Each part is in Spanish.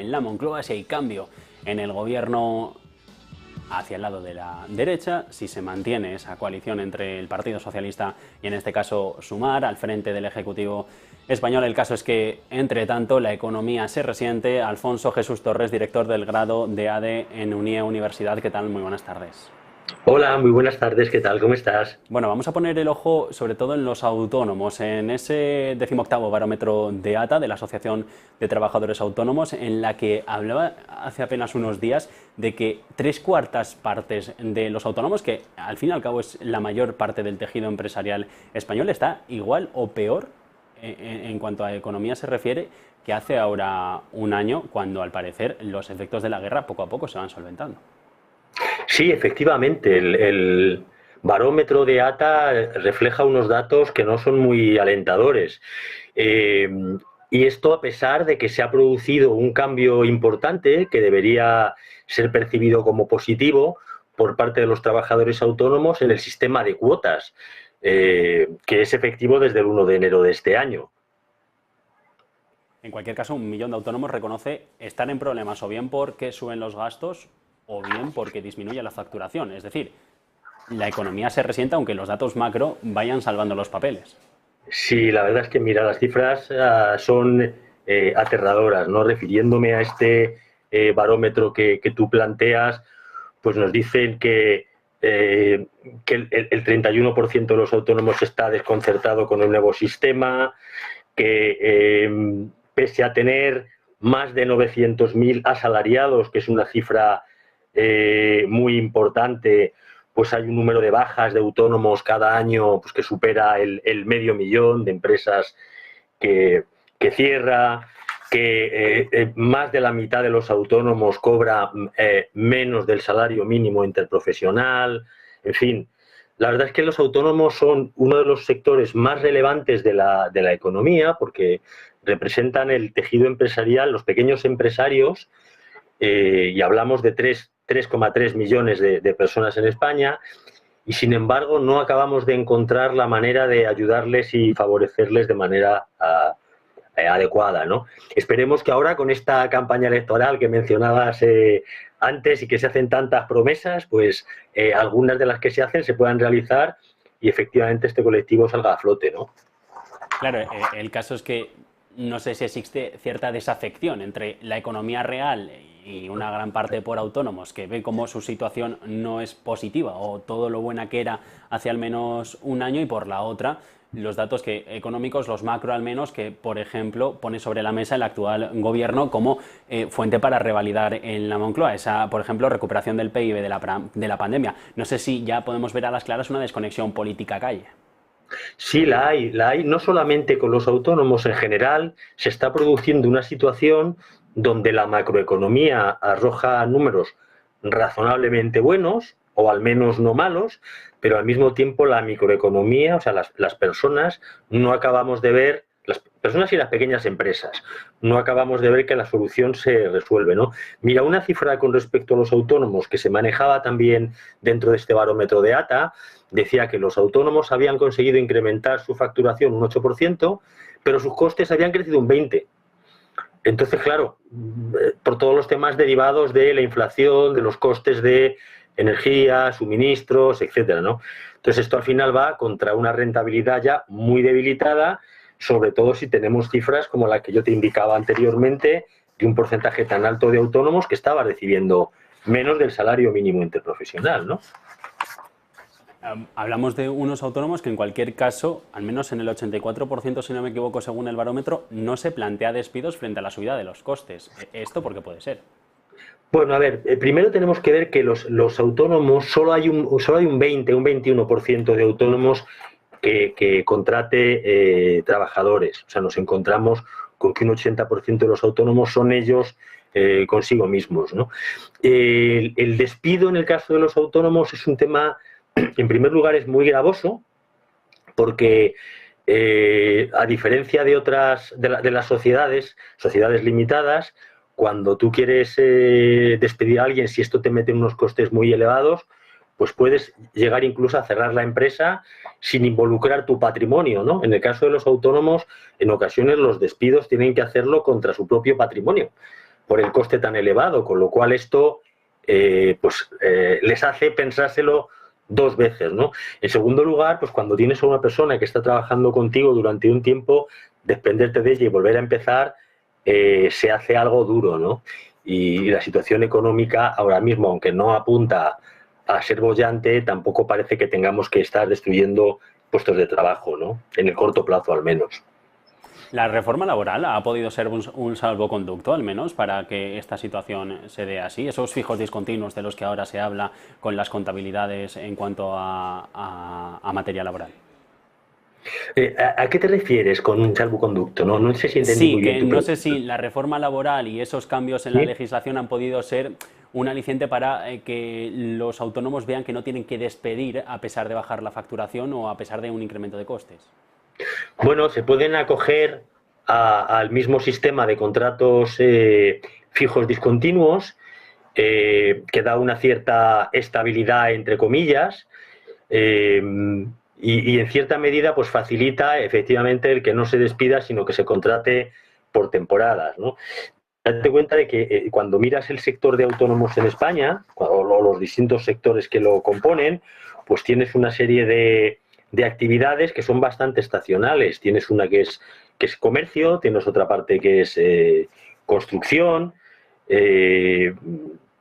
en la Moncloa, si hay cambio en el gobierno hacia el lado de la derecha, si se mantiene esa coalición entre el Partido Socialista y en este caso Sumar al frente del Ejecutivo español. El caso es que, entre tanto, la economía se resiente. Alfonso Jesús Torres, director del grado de ADE en UNIE Universidad. ¿Qué tal? Muy buenas tardes. Hola, muy buenas tardes, ¿qué tal? ¿Cómo estás? Bueno, vamos a poner el ojo sobre todo en los autónomos, en ese 18º barómetro de ATA, de la Asociación de Trabajadores Autónomos, en la que hablaba hace apenas unos días de que 3/4 partes de los autónomos, que al fin y al cabo es la mayor parte del tejido empresarial español, está igual o peor en cuanto a economía se refiere que hace ahora un año, cuando al parecer los efectos de la guerra poco a poco se van solventando. Sí, efectivamente, el barómetro de ATA refleja unos datos que no son muy alentadores. Eh, y esto a pesar de que se ha producido un cambio importante que debería ser percibido como positivo por parte de los trabajadores autónomos en el sistema de cuotas, que es efectivo desde el 1 de enero de este año. En cualquier caso, 1 millón de autónomos reconoce estar en problemas o bien porque suben los gastos o bien porque disminuye la facturación. Es decir, la economía se resiente aunque los datos macro vayan salvando los papeles. Sí, la verdad es que, mira, las cifras son aterradoras, ¿no? Refiriéndome a este barómetro que tú planteas, pues nos dicen que el 31% de los autónomos está desconcertado con el nuevo sistema, que pese a tener más de 900.000 asalariados, que es una cifra muy importante, pues hay un número de bajas de autónomos cada año pues que supera el 500.000 de empresas que cierra, que más de la mitad de los autónomos cobra menos del salario mínimo interprofesional, en fin. La verdad es que los autónomos son uno de los sectores más relevantes de la economía porque representan el tejido empresarial, los pequeños empresarios, y hablamos de 3,3 millones de personas en España, y sin embargo no acabamos de encontrar la manera de ayudarles y favorecerles de manera adecuada, ¿no? Esperemos que ahora, con esta campaña electoral que mencionabas antes y que se hacen tantas promesas, pues algunas de las que se hacen se puedan realizar y efectivamente este colectivo salga a flote, ¿no? Claro, el caso es que no sé si existe cierta desafección entre la economía real y una gran parte por autónomos que ve cómo su situación no es positiva o todo lo buena que era hace al menos un año, y por la otra los datos económicos, los macro al menos, que por ejemplo pone sobre la mesa el actual gobierno como fuente para revalidar en la Moncloa, esa por ejemplo recuperación del PIB de la pandemia. No sé si ya podemos ver a las claras una desconexión política-calle. Sí, la hay, no solamente con los autónomos en general, se está produciendo una situación donde la macroeconomía arroja números razonablemente buenos, o al menos no malos, pero al mismo tiempo la microeconomía, o sea, las personas, no acabamos de ver, las personas y las pequeñas empresas, no acabamos de ver que la solución se resuelve, ¿no? Mira, una cifra con respecto a los autónomos que se manejaba también dentro de este barómetro de ATA, decía que los autónomos habían conseguido incrementar su facturación un 8%, pero sus costes habían crecido un 20%. Entonces, claro, por todos los temas derivados de la inflación, de los costes de energía, suministros, etcétera, ¿no? Entonces, esto al final va contra una rentabilidad ya muy debilitada, sobre todo si tenemos cifras como la que yo te indicaba anteriormente, de un porcentaje tan alto de autónomos que estaba recibiendo menos del salario mínimo interprofesional, ¿no? Hablamos de unos autónomos que en cualquier caso, al menos en el 84%, si no me equivoco, según el barómetro, no se plantea despidos frente a la subida de los costes. ¿Esto por qué puede ser? Bueno, a ver, primero tenemos que ver que los autónomos, solo hay un 20, un 21% de autónomos que contrate trabajadores. O sea, nos encontramos con que un 80% de los autónomos son ellos consigo mismos, ¿no? El despido en el caso de los autónomos es un tema, en primer lugar, es muy gravoso, porque a diferencia de otras, de las sociedades limitadas, cuando tú quieres despedir a alguien, si esto te mete en unos costes muy elevados, pues puedes llegar incluso a cerrar la empresa sin involucrar tu patrimonio, ¿no? En el caso de los autónomos, en ocasiones los despidos tienen que hacerlo contra su propio patrimonio, por el coste tan elevado, con lo cual esto les hace pensárselo dos veces, ¿no? En segundo lugar, pues cuando tienes a una persona que está trabajando contigo durante un tiempo, desprenderte de ella y volver a empezar, se hace algo duro, ¿no? Y la situación económica ahora mismo, aunque no apunta a ser boyante, tampoco parece que tengamos que estar destruyendo puestos de trabajo, ¿no? En el corto plazo, al menos. ¿La reforma laboral ha podido ser un salvoconducto, al menos, para que esta situación se dé así? Esos fijos discontinuos de los que ahora se habla con las contabilidades en cuanto a materia laboral. ¿A qué te refieres con un salvoconducto? No sé si entendí Sí, muy bien que tu no pregunta. sé si la reforma laboral y esos cambios en la ¿Sí? legislación han podido ser un aliciente para que los autónomos vean que no tienen que despedir a pesar de bajar la facturación o a pesar de un incremento de costes. Bueno, se pueden acoger al mismo sistema de contratos fijos discontinuos, que da una cierta estabilidad, entre comillas, y en cierta medida pues facilita efectivamente el que no se despida, sino que se contrate por temporadas, ¿no? Date cuenta de que cuando miras el sector de autónomos en España, o los distintos sectores que lo componen, pues tienes una serie de actividades que son bastante estacionales. Tienes una que es comercio, tienes otra parte que es construcción, eh,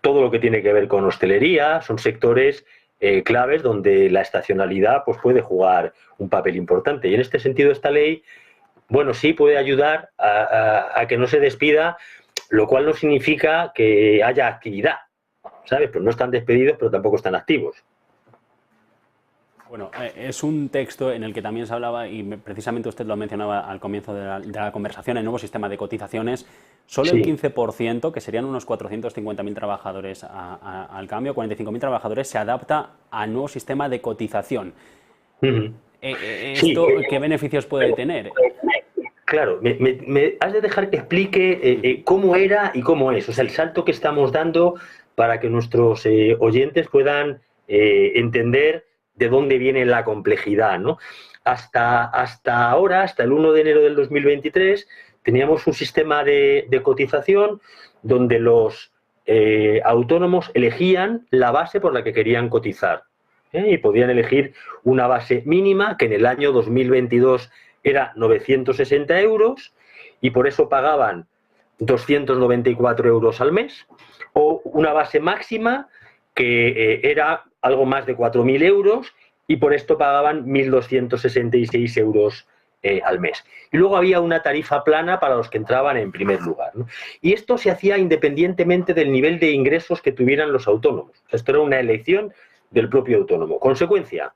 todo lo que tiene que ver con hostelería, son sectores claves donde la estacionalidad pues, puede jugar un papel importante. Y en este sentido esta ley, bueno, sí puede ayudar a que no se despida, lo cual no significa que haya actividad, ¿sabes? Pues no están despedidos, pero tampoco están activos. Bueno, es un texto en el que también se hablaba, y precisamente usted lo mencionaba al comienzo de la conversación, el nuevo sistema de cotizaciones. Solo el Sí. 15%, que serían unos 450.000 trabajadores al cambio, 45.000 trabajadores, se adapta al nuevo sistema de cotización. Uh-huh. Sí, ¿Esto qué beneficios puede tener? claro, me has de dejar que explique cómo era y cómo es, o sea, el salto que estamos dando para que nuestros oyentes puedan entender de dónde viene la complejidad, ¿no? Hasta ahora, hasta el 1 de enero del 2023, teníamos un sistema de cotización donde los autónomos elegían la base por la que querían cotizar, y podían elegir una base mínima que en el año 2022 era 960 euros y por eso pagaban 294 euros al mes, o una base máxima que era algo más de 4.000 euros y por esto pagaban 1.266 euros al mes. Y luego había una tarifa plana para los que entraban en primer lugar, ¿no? Y esto se hacía independientemente del nivel de ingresos que tuvieran los autónomos. Esto era una elección del propio autónomo. Consecuencia,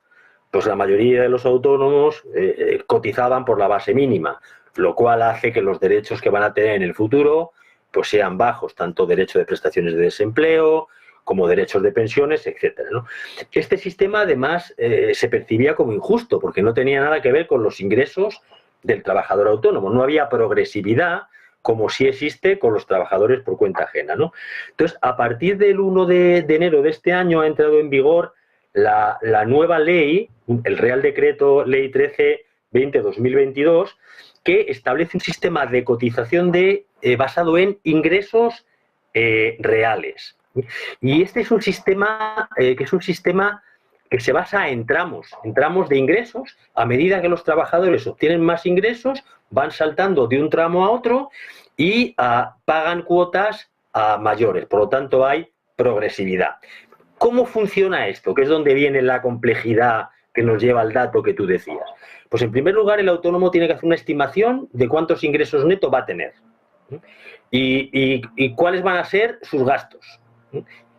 pues la mayoría de los autónomos cotizaban por la base mínima, lo cual hace que los derechos que van a tener en el futuro pues sean bajos, tanto derecho de prestaciones de desempleo como derechos de pensiones, etcétera, ¿no? Este sistema además se percibía como injusto porque no tenía nada que ver con los ingresos del trabajador autónomo, no había progresividad como sí existe con los trabajadores por cuenta ajena, ¿no? Entonces, a partir del 1 de enero de este año ha entrado en vigor la nueva ley, el Real Decreto Ley 13-20-2022, que establece un sistema de cotización basado en ingresos reales. Y este es un sistema que se basa en tramos de ingresos. A medida que los trabajadores obtienen más ingresos, van saltando de un tramo a otro y pagan cuotas mayores. Por lo tanto, hay progresividad. ¿Cómo funciona esto? Que es donde viene la complejidad que nos lleva al dato que tú decías. Pues en primer lugar, el autónomo tiene que hacer una estimación de cuántos ingresos netos va a tener y cuáles van a ser sus gastos.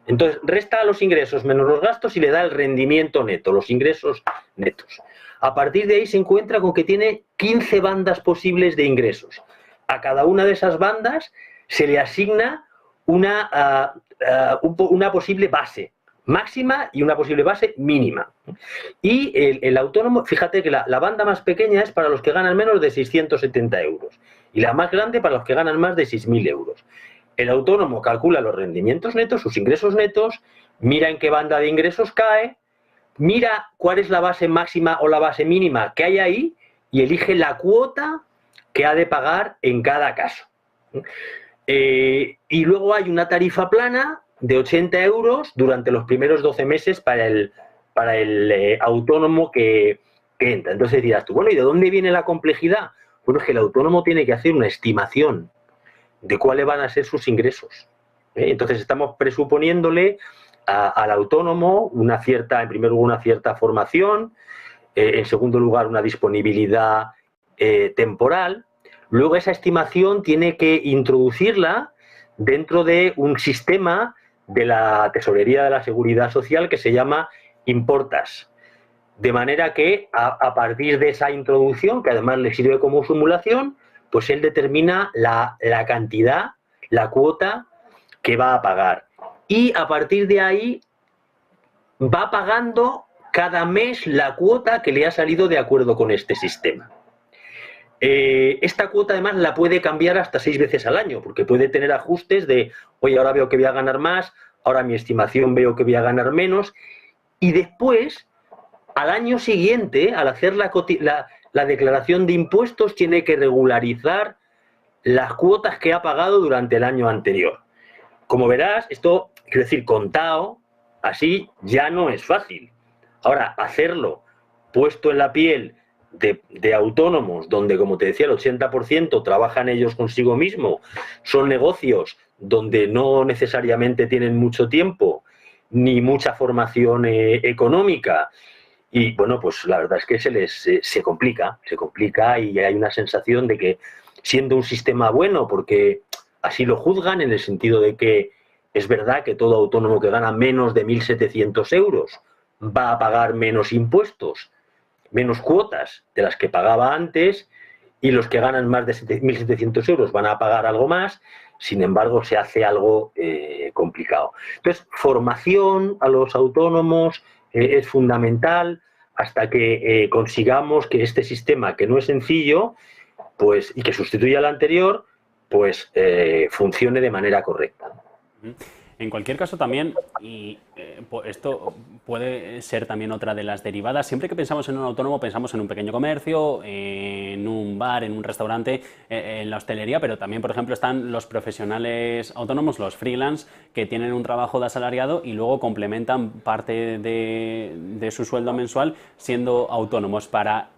Entonces, resta los ingresos menos los gastos y le da el rendimiento neto, los ingresos netos. A partir de ahí se encuentra con que tiene 15 bandas posibles de ingresos. A cada una de esas bandas se le asigna una posible base máxima y una posible base mínima. Y el autónomo, fíjate que la banda más pequeña es para los que ganan menos de 670 euros y la más grande para los que ganan más de 6.000 euros. El autónomo calcula los rendimientos netos, sus ingresos netos, mira en qué banda de ingresos cae, mira cuál es la base máxima o la base mínima que hay ahí y elige la cuota que ha de pagar en cada caso. Y luego hay una tarifa plana de 80 euros durante los primeros 12 meses para el autónomo que entra. Entonces dirás tú, bueno, ¿y de dónde viene la complejidad? Bueno, es que el autónomo tiene que hacer una estimación de cuáles van a ser sus ingresos. Entonces estamos presuponiéndole al autónomo en primer lugar, una cierta formación, en segundo lugar, una disponibilidad temporal. Luego esa estimación tiene que introducirla dentro de un sistema de la Tesorería de la Seguridad Social que se llama Importas. De manera que a partir de esa introducción, que además le sirve como simulación, pues él determina la cantidad, la cuota que va a pagar. Y a partir de ahí va pagando cada mes la cuota que le ha salido de acuerdo con este sistema. Esta cuota además la puede cambiar hasta 6 veces al año, porque puede tener ajustes de, oye, ahora veo que voy a ganar más, ahora mi estimación veo que voy a ganar menos, y después, al año siguiente, al hacer la declaración de impuestos, tiene que regularizar las cuotas que ha pagado durante el año anterior. Como verás, esto, quiero decir, contado así ya no es fácil. Ahora, hacerlo puesto en la piel de autónomos, donde, como te decía, el 80% trabajan ellos consigo mismo, son negocios donde no necesariamente tienen mucho tiempo ni mucha formación económica, y bueno, pues la verdad es que se complica y hay una sensación de que, siendo un sistema bueno, porque así lo juzgan, en el sentido de que es verdad que todo autónomo que gana menos de 1.700 euros va a pagar menos impuestos, menos cuotas de las que pagaba antes, y los que ganan más de 1.700 euros van a pagar algo más. Sin embargo, se hace algo complicado. Entonces, formación a los autónomos es fundamental hasta que consigamos que este sistema, que no es sencillo, pues, y que sustituya al anterior, pues funcione de manera correcta. En cualquier caso también, y esto puede ser también otra de las derivadas, siempre que pensamos en un autónomo pensamos en un pequeño comercio, en un bar, en un restaurante, en la hostelería, pero también, por ejemplo, están los profesionales autónomos, los freelance, que tienen un trabajo de asalariado y luego complementan parte de su sueldo mensual siendo autónomos. Para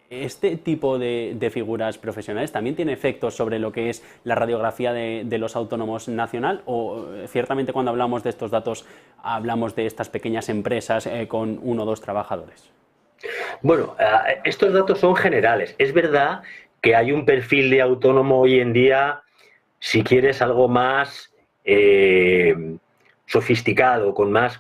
¿este tipo de figuras profesionales también tiene efectos sobre lo que es la radiografía de los autónomos nacional? ¿O ciertamente cuando hablamos de estos datos hablamos de estas pequeñas empresas con 1 o 2 trabajadores? Bueno, estos datos son generales. Es verdad que hay un perfil de autónomo hoy en día, si quieres, algo más sofisticado, con más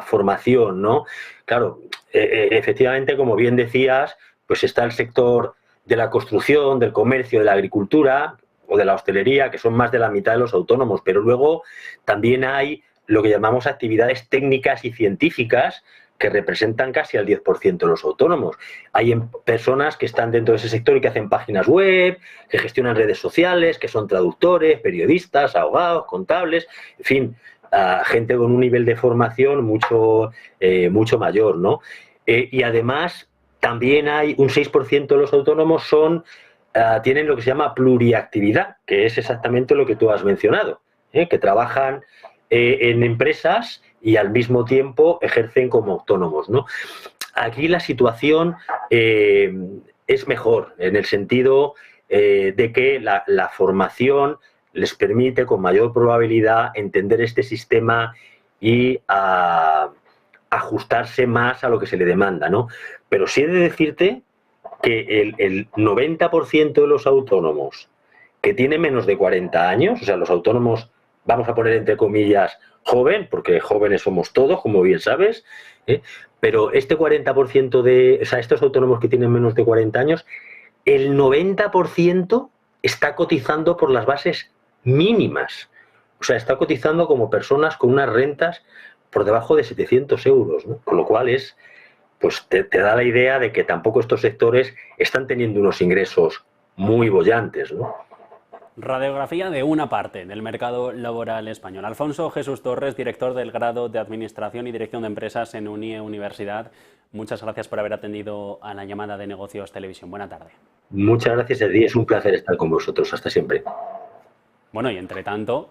formación, ¿no? Claro, efectivamente, como bien decías, pues está el sector de la construcción, del comercio, de la agricultura o de la hostelería, que son más de la mitad de los autónomos, pero luego también hay lo que llamamos actividades técnicas y científicas, que representan casi al 10% de los autónomos. Hay personas que están dentro de ese sector y que hacen páginas web, que gestionan redes sociales, que son traductores, periodistas, abogados, contables, en fin, gente con un nivel de formación mucho mayor, ¿no? Y además, también hay un 6% de los autónomos tienen lo que se llama pluriactividad, que es exactamente lo que tú has mencionado, que trabajan en empresas y al mismo tiempo ejercen como autónomos, ¿no? Aquí la situación es mejor, en el sentido de que la formación les permite con mayor probabilidad entender este sistema y ajustarse más a lo que se le demanda, ¿no? Pero sí he de decirte que el 90% de los autónomos que tienen menos de 40 años, o sea, los autónomos, vamos a poner entre comillas, joven, porque jóvenes somos todos, como bien sabes, pero este 40% o sea, estos autónomos que tienen menos de 40 años, el 90% está cotizando por las bases mínimas. O sea, está cotizando como personas con unas rentas por debajo de 700 euros, ¿no? Con lo cual pues te da la idea de que tampoco estos sectores están teniendo unos ingresos muy bollantes, ¿no? Radiografía de una parte del mercado laboral español. Alfonso Jesús Torres, director del grado de Administración y Dirección de Empresas en UNIE Universidad. Muchas gracias por haber atendido a la llamada de Negocios Televisión. Buena tarde. Muchas gracias a ti, es un placer estar con vosotros. Hasta siempre. Bueno, y entre tanto,